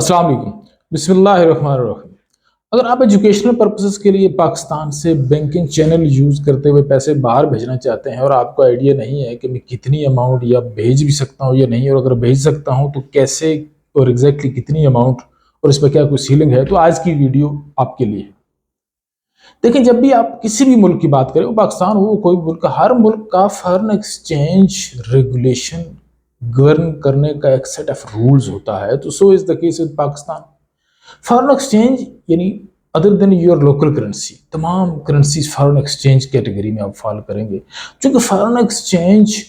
अस्सलाम वालेकुम। बिस्मिल्लाहिर्रहमानिर्रहीम। अगर आप एजुकेशनल पर्पसेस के लिए पाकिस्तान से बैंकिंग चैनल यूज़ करते हुए पैसे बाहर भेजना चाहते हैं और आपको आइडिया नहीं है कि मैं कितनी अमाउंट या भेज भी सकता हूँ या नहीं, और अगर भेज सकता हूँ तो कैसे और एग्जैक्टली कितनी अमाउंट, और इस पर क्या कोई सीलिंग है, तो आज की वीडियो आपके लिए है। देखिए, जब भी आप किसी भी मुल्क की बात करें, वो पाकिस्तान हो कोई मुल्क, हर मुल्क का फॉरेन एक्सचेंज रेगुलेशन गवर्न करने का एक सेट ऑफ रूल्स होता है। तो so is the case with Pakistan. Foreign exchange यानी other than your local currency, तमाम करेंसीज फॉरेन एक्सचेंज कैटेगरी में आप फॉलो करेंगे। क्योंकि फॉरेन एक्सचेंज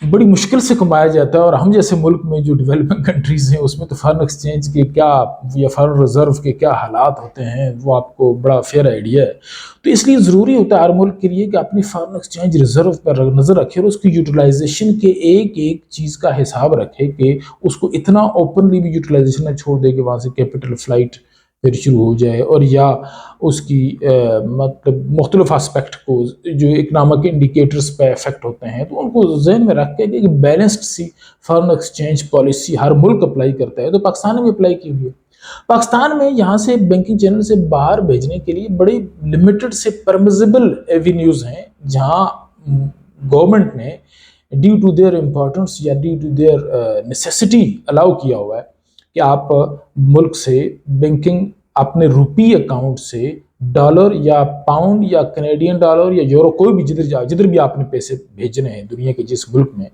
बड़ी मुश्किल से कमाया जाता है, और हम जैसे मुल्क में जो डेवलपिंग कंट्रीज़ हैं उसमें तो फॉरेन एक्सचेंज के क्या या फॉरेन रिजर्व के क्या हालात होते हैं वो आपको बड़ा फेयर आइडिया है। तो इसलिए ज़रूरी होता है हर मुल्क के लिए कि अपनी फॉरेन एक्सचेंज रिजर्व पर नज़र रखे और उसकी यूटिलाइजेशन के एक एक चीज़ का हिसाब रखे कि उसको इतना ओपनली भी यूटिलाइजेशन में छोड़ दे कि वहाँ से कैपिटल फ्लाइट फिर शुरू हो जाए, और या उसकी मतलब मुख्तलिफ आस्पेक्ट को जो इकनॉमिक इंडिकेटर्स पे इफेक्ट होते हैं तो उनको जहन में रख के कि बैलेंस्ड सी फॉरेन एक्सचेंज पॉलिसी हर मुल्क अप्लाई करता है, तो पाकिस्तान ने भी अप्लाई की हुई है। पाकिस्तान में यहाँ से बैंकिंग चैनल से बाहर भेजने के लिए बड़ी लिमिटेड से परमिजिबल एवेन्यूज़ हैं, जहाँ गवर्नमेंट ने ड्यू टू देयर इम्पोर्टेंस या due to their necessity allow किया हुआ है कि आप मुल्क से बैंकिंग अपने रुपी अकाउंट से डॉलर या पाउंड या कनेडियन डॉलर या यूरो, कोई भी जिधर भी आपने पैसे भेजने हैं दुनिया के जिस मुल्क में,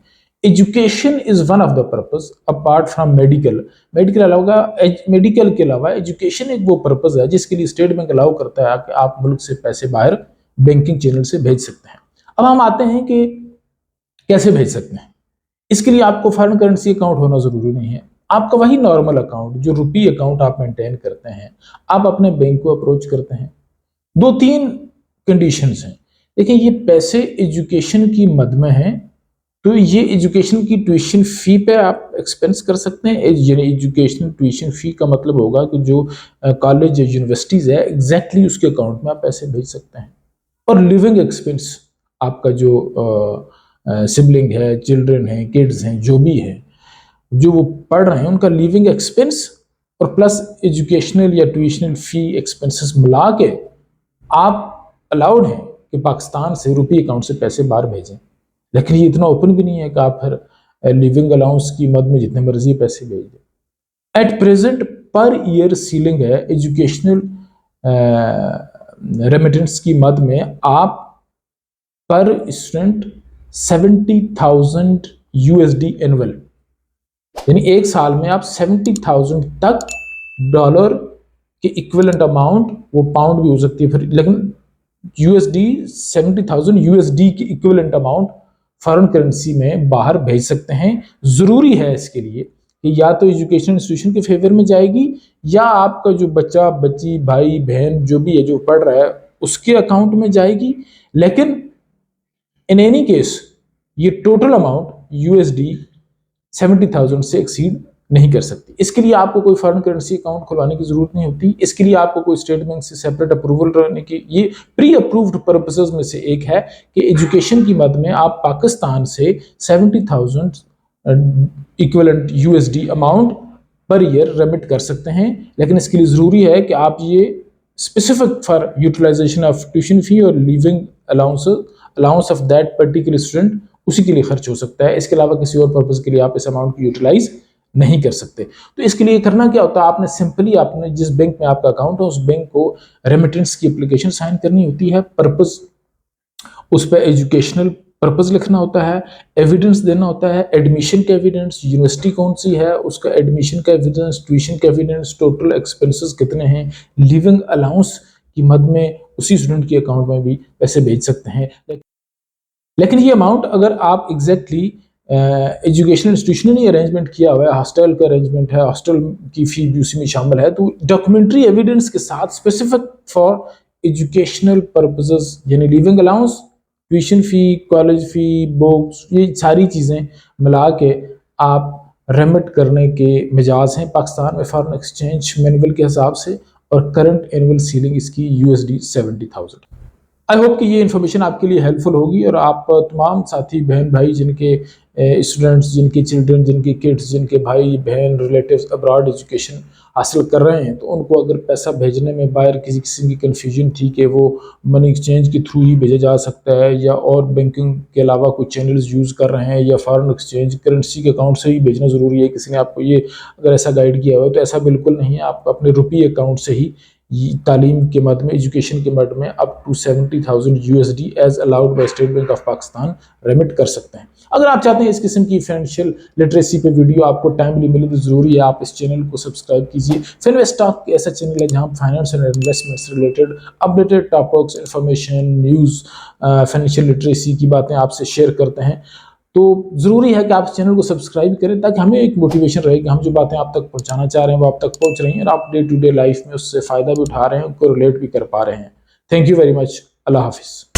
education is one of the purpose apart from medical. Medical के अलावा एजुकेशन एक वो पर्पस है जिसके लिए स्टेट बैंक अलाउ करता है कि आप मुल्क से पैसे बाहर बैंकिंग चैनल से भेज सकते हैं। अब हम आते हैं कि कैसे भेज सकते हैं। इसके लिए आपको फॉरेन करेंसी अकाउंट होना जरूरी नहीं है। आपका वही नॉर्मल अकाउंट जो रुपी अकाउंट आप मेंटेन करते हैं, आप अपने बैंक को अप्रोच करते हैं। दो तीन कंडीशंस हैं। देखिए, ये पैसे एजुकेशन की मद में हैं, तो ये एजुकेशन की ट्यूशन फ़ी पे आप एक्सपेंस कर सकते हैं। यानी एजुकेशन ट्यूशन फ़ी का मतलब होगा कि जो कॉलेज या यूनिवर्सिटीज़ है एग्जैक्टली उसके अकाउंट में आप पैसे भेज सकते हैं। और लिविंग एक्सपेंस, आपका जो सिबलिंग है, चिल्ड्रन हैं, किड्स हैं, जो भी है जो वो पढ़ रहे हैं उनका लिविंग एक्सपेंस और प्लस एजुकेशनल या ट्यूशनल फ़ी एक्सपेंसेस मिला के आप अलाउड हैं कि पाकिस्तान से रुपी अकाउंट से पैसे बाहर भेजें। लेकिन ये इतना ओपन भी नहीं है कि आप फिर लिविंग अलाउंस की मद में जितने मर्जी पैसे भेज दें। At present per year ceiling है एजुकेशनल रेमिटेंस की मद में, आप पर स्टूडेंट 70,000 यूएसडी एनुअल, यानी एक साल में आप 70,000 तक डॉलर के इक्विवेलेंट अमाउंट, वो पाउंड भी हो सकती है फिर, लेकिन यूएसडी 70,000 यूएसडी की इक्विवेलेंट अमाउंट फॉरेन करेंसी में बाहर भेज सकते हैं। ज़रूरी है इसके लिए कि या तो एजुकेशन इंस्टीट्यूशन के फेवर में जाएगी या आपका जो बच्चा बच्ची भाई बहन जो भी है जो पढ़ रहा है उसके अकाउंट में जाएगी। लेकिन इन एनी केस ये टोटल अमाउंट यूएसडी 70,000 से एक्सीड नहीं कर सकती। इसके लिए आपको कोई फॉरेन करेंसी अकाउंट खुलवाने की जरूरत नहीं होती। इसके लिए आपको कोई स्टेट बैंक से सेपरेट अप्रूवल रहने की, ये प्री अप्रूव्ड पर्पसेस में से एक है कि एजुकेशन की मद में आप पाकिस्तान से 70,000 equivalent USD amount per year remit कर सकते हैं। लेकिन इसके लिए ज़रूरी है कि आप ये specific for utilization of tuition fee और living allowance of that particular student, उसी के लिए खर्च हो सकता है। इसके अलावा किसी और पर्पज़ के लिए आप इस अमाउंट को यूटिलाइज नहीं कर सकते। तो इसके लिए करना क्या होता है, आपने सिंपली आपने जिस बैंक में आपका अकाउंट है उस बैंक को रेमिटेंस की एप्लीकेशन साइन करनी होती है। पर्पज़ उस पर एजुकेशनल पर्पज़ लिखना होता है, एविडेंस देना होता है, एडमिशन का एविडेंस, यूनिवर्सिटी कौन सी है उसका एडमिशन का एविडेंस, ट्यूशन का एविडेंस, टोटल एक्सपेंसेस कितने हैं, लिविंग अलाउंस की मद में उसी स्टूडेंट के अकाउंट में भी पैसे भेज सकते हैं। लेकिन ये अमाउंट अगर आप एग्जैक्टली एजुकेशनल इंस्टीट्यूशन ने अरेंजमेंट किया हुआ है, हॉस्टल का अरेंजमेंट है, हॉस्टल की फ़ी भी उसी में शामिल है, तो डॉक्यूमेंट्री एविडेंस के साथ स्पेसिफिक फॉर एजुकेशनल पर्पसेस यानी living allowance, tuition fee, college fee, books, ये सारी चीज़ें मिला के आप रेमिट करने के मिजाज हैं पाकिस्तान में फॉरेन एक्सचेंज मैनुअल के हिसाब से। और करंट एनुअल सीलिंग इसकी यूएसडी 70,000। आई होप कि ये इन्फॉर्मेशन आपके लिए हेल्पफुल होगी और आप तमाम साथी बहन भाई जिनके स्टूडेंट्स, जिनके चिल्ड्रन, जिनके किड्स, जिनके भाई बहन रिलेटिव्स अब्रॉड एजुकेशन हासिल कर रहे हैं, तो उनको अगर पैसा भेजने में बाहर किसी किस्म की कन्फ्यूजन थी कि वो मनी एक्सचेंज के थ्रू ही भेजा जा सकता है या और बैंकिंग के अलावा कोई चैनल्स यूज़ कर रहे हैं या फॉरेन एक्सचेंज करेंसी के अकाउंट से ही भेजना ज़रूरी है, किसी ने आपको ये अगर ऐसा गाइड किया हुआ है, तो ऐसा बिल्कुल नहीं है। आप अपने रुपये अकाउंट से ही तालीम के मद में, एजुकेशन के मद में up to 70,000 USD as allowed by State Bank of Pakistan remit कर सकते हैं। अगर आप चाहते हैं इस किस्म की फाइनेंशियल लिटरेसी पे वीडियो आपको टाइमली मिले तो ज़रूरी है आप इस चैनल को सब्सक्राइब कीजिए। फिनवेस्ट टॉक ऐसा चैनल है जहां finance and investments related updated topics, information, news, financial literacy की बातें आपसे शेयर करते हैं। तो ज़रूरी है कि आप इस चैनल को सब्सक्राइब करें ताकि हमें एक मोटिवेशन रहे कि हम जो बातें आप तक पहुंचाना चाह रहे हैं वो आप तक पहुंच रही हैं और आप डे टू डे लाइफ में उससे फ़ायदा भी उठा रहे हैं, उनको रिलेट भी कर पा रहे हैं। Thank you very much. अल्लाह हाफिज़।